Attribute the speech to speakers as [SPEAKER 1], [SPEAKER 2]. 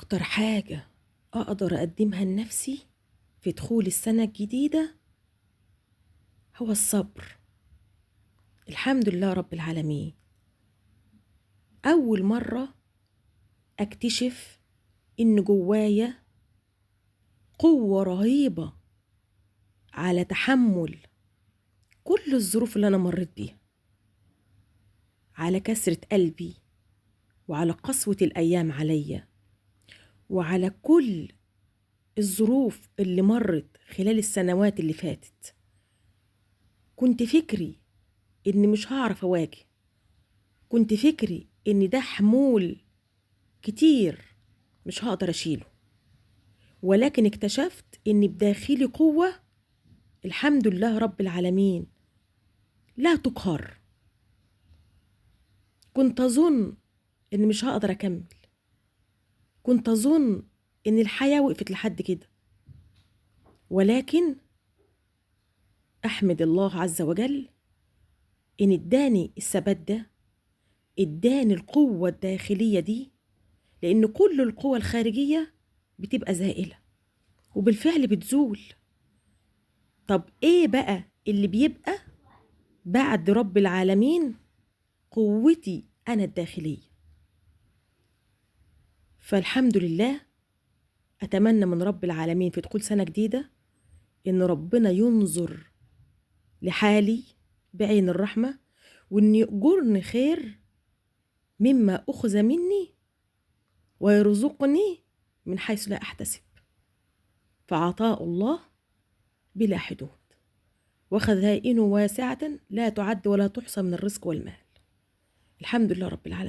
[SPEAKER 1] أكتر حاجة أقدر أقدمها لنفسي في دخول السنة الجديدة هو الصبر. الحمد لله رب العالمين. أول مرة أكتشف إن جوايا قوة رهيبة على تحمل كل الظروف اللي أنا مريت بيها، على كسرة قلبي وعلى قسوة الأيام عليا وعلى كل الظروف اللي مرت خلال السنوات اللي فاتت. كنت فكري إني مش هعرف أواجه، كنت فكري إن ده حمول كتير مش هقدر أشيله، ولكن اكتشفت إن بداخلي قوة الحمد لله رب العالمين لا تقهر. كنت أظن إن مش هقدر أكمل، كنت أظن إن الحياة وقفت لحد كده، ولكن أحمد الله عز وجل إن إداني الثبات ده، إداني القوة الداخلية دي، لأن كل القوى الخارجية بتبقى زائلة وبالفعل بتزول. طب إيه بقى اللي بيبقى بعد رب العالمين؟ قوتي أنا الداخلية. فالحمد لله أتمنى من رب العالمين في دخول سنة جديدة إن ربنا ينظر لحالي بعين الرحمة، وإن يأجرني خير مما أخذ مني ويرزقني من حيث لا أحتسب. فعطاء الله بلا حدود، وخزائنه واسعة لا تعد ولا تحصى من الرزق والمال. الحمد لله رب العالمين.